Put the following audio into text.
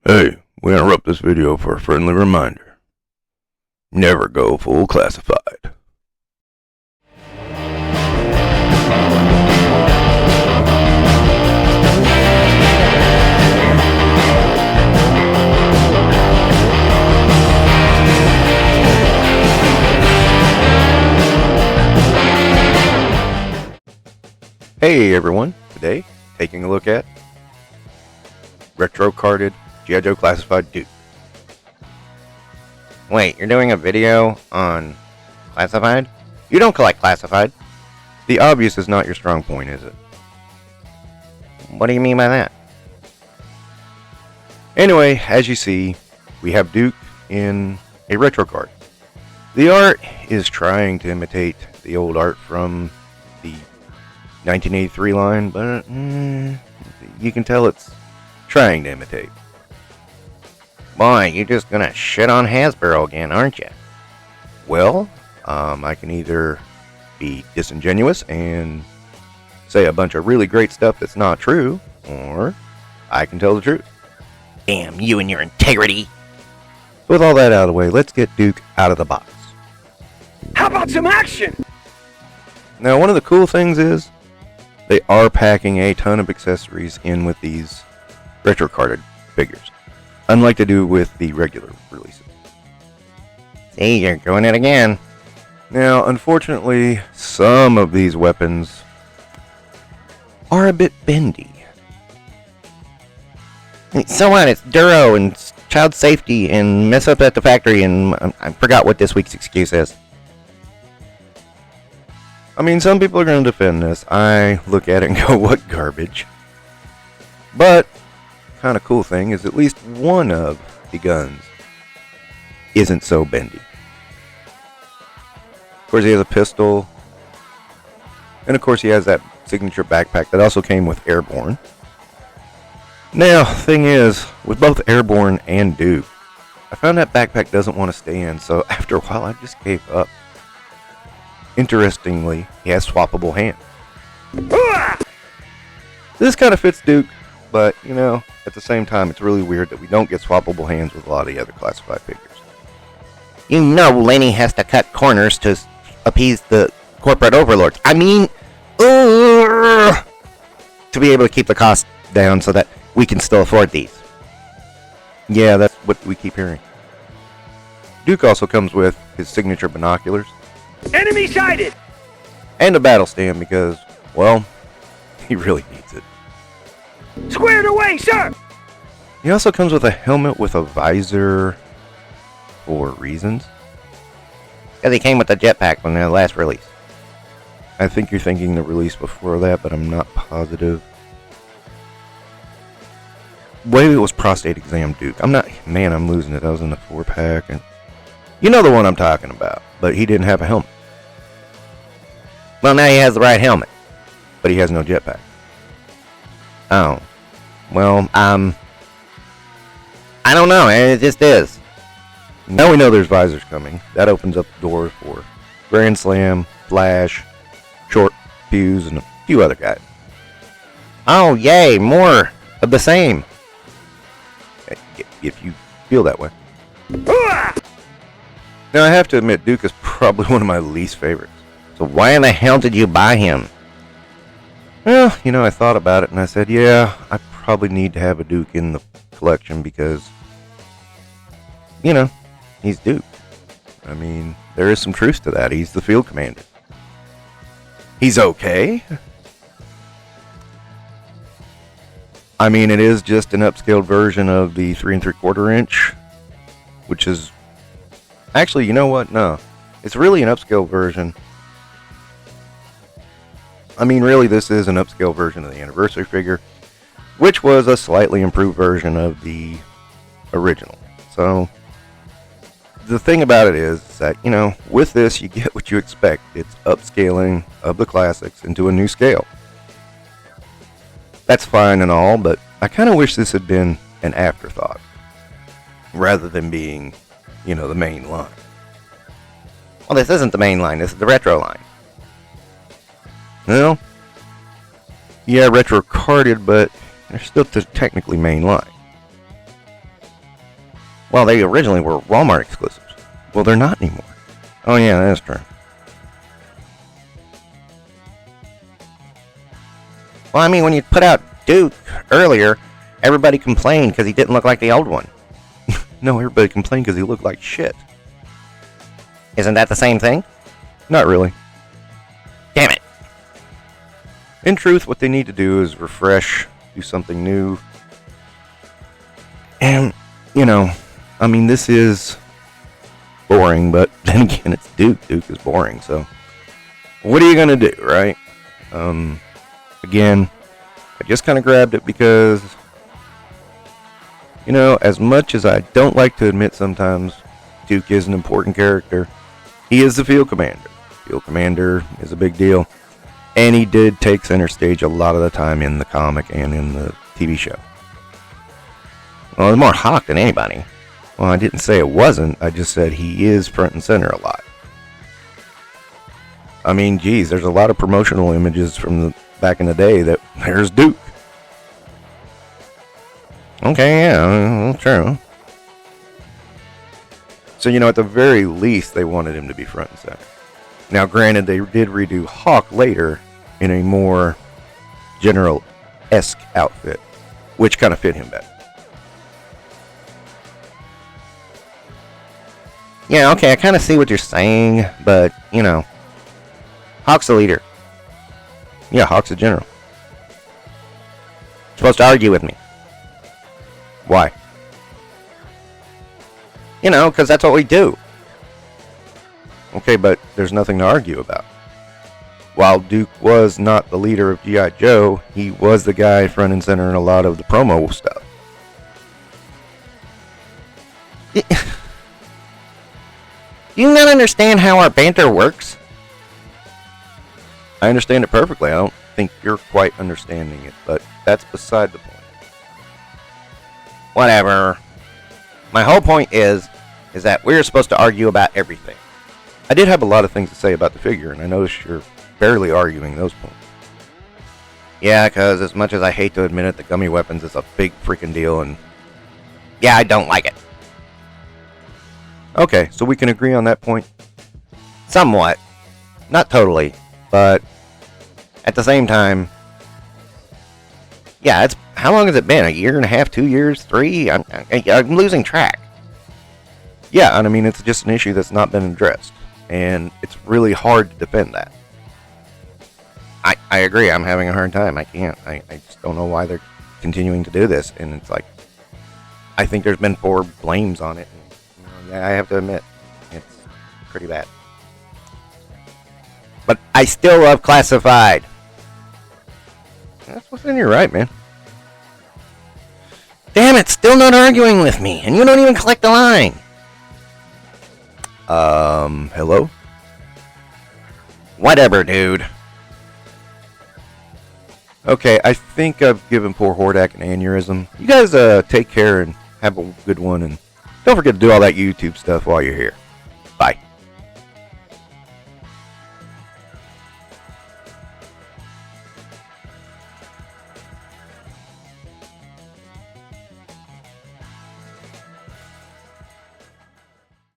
Hey, we interrupt this video for a friendly reminder. Never go full classified. Hey everyone, today taking a look at retro-carded G.I. Joe Classified Duke. Wait, you're doing a video on classified? You don't collect classified. The obvious is not your strong point, is it? What do you mean by that? Anyway, as you see, we have Duke in a retro card. The art is trying to imitate the old art from the 1983 line, but you can tell it's trying to imitate. Boy, you're just gonna shit on Hasbro again, aren't you? Well, I can either be disingenuous and say a bunch of really great stuff that's not true, or I can tell the truth. Damn you and your integrity. With all that out of the way, let's get Duke out of the box. How about some action? Now, one of the cool things is they are packing a ton of accessories in with these retro carded figures, unlike they do with the regular releases. See, you're doing it again. Now, unfortunately, some of these weapons are a bit bendy. So what? It's Duro and child safety and mess up at the factory and I forgot what this week's excuse is. I mean, some people are going to defend this. I look at it and go, what garbage. But, kind of cool thing is at least one of the guns isn't so bendy. Of course, he has a pistol. And of course, he has that signature backpack that also came with Airborne. Now, thing is, with both Airborne and Duke, I found that backpack doesn't want to stay in, so after a while, I just gave up. Interestingly, he has swappable hands. This kind of fits Duke, but, you know, at the same time, it's really weird that we don't get swappable hands with a lot of the other classified figures. You know Lenny has to cut corners to appease the corporate overlords. I mean, to be able to keep the cost down so that we can still afford these. Yeah, that's what we keep hearing. Duke also comes with his signature binoculars. Enemy sighted! And a battle stand because, well, he really needs it. Squared away, sir! He also comes with a helmet with a visor for reasons. Because he came with the jetpack from the last release. I think you're thinking the release before that, but I'm not positive. Maybe it was prostate exam Duke. I'm losing it. I was in the 4-pack. And you know the one I'm talking about, but he didn't have a helmet. Well, now he has the right helmet. But he has no jetpack. Oh. Well, I don't know. It just is. Now we know there's visors coming. That opens up the door for Grand Slam, Flash, Short Fuse, and a few other guys. Oh, yay. More of the same. If you feel that way. Now, I have to admit, Duke is probably one of my least favorites. So why in the hell did you buy him? Well, you know, I thought about it and I said, yeah, I probably need to have a Duke in the collection because, you know, he's Duke. I mean, there is some truth to that. He's the field commander. He's okay. I mean, it is just an upscaled version of the 3 3/4 inch, which is actually, you know what? No, it's really an upscale version. I mean, really, this is an upscale version of the anniversary figure, which was a slightly improved version of the original. So, the thing about it is that, you know, with this, you get what you expect. It's upscaling of the classics into a new scale. That's fine and all, but I kind of wish this had been an afterthought, rather than being, you know, the main line. Well, this isn't the main line. This is the retro line. Well, yeah, retro carded, but they're still technically main line. Well, they originally were Walmart exclusives. Well, they're not anymore. Oh, yeah, that's true. Well, I mean, when you put out Duke earlier, everybody complained because he didn't look like the old one. No, everybody complained because he looked like shit. Isn't that the same thing? Not really. Damn it. In truth, what they need to do is refresh, do something new. And, you know, I mean, this is boring, but then again, it's Duke. Duke is boring, so what are you going to do, right? Again, I just kind of grabbed it because, you know, as much as I don't like to admit sometimes Duke is an important character, he is the field commander. Field commander is a big deal. And he did take center stage a lot of the time in the comic and in the TV show. Well, it's more Hawk than anybody. Well, I didn't say it wasn't. I just said he is front and center a lot. I mean, geez, there's a lot of promotional images from the back in the day that there's Duke. Okay, yeah, true. So, you know, at the very least, they wanted him to be front and center. Now, granted, they did redo Hawk later in a more general-esque outfit, which kind of fit him better. Yeah, okay, I kind of see what you're saying, but, you know, Hawk's the leader. Yeah, Hawk's a general. You're supposed to argue with me. Why? You know, because that's what we do. Okay, but there's nothing to argue about. While Duke was not the leader of G.I. Joe, he was the guy front and center in a lot of the promo stuff. Do you not understand how our banter works? I understand it perfectly. I don't think you're quite understanding it, but that's beside the point. Whatever. My whole point is that we're supposed to argue about everything. I did have a lot of things to say about the figure, and I notice you're barely arguing those points. Yeah, because as much as I hate to admit it, the gummy weapons is a big freaking deal, and yeah, I don't like it. Okay, so we can agree on that point? Somewhat. Not totally, but at the same time, yeah, it's how long has it been? A year and a half, 2 years, 3? I'm losing track. Yeah, and I mean, it's just an issue that's not been addressed, and it's really hard to defend that. I agree. I'm having a hard time. I can't. I just don't know why they're continuing to do this, and it's like, I think there's been 4 blames on it. And, you know, yeah, I have to admit, it's pretty bad. But I still love Classified. That's within your right, man. Damn it, still not arguing with me, and you don't even collect the line. Hello? Whatever, dude. Okay, I think I've given poor Hordak an aneurysm. You guys take care and have a good one, and don't forget to do all that YouTube stuff while you're here. Bye.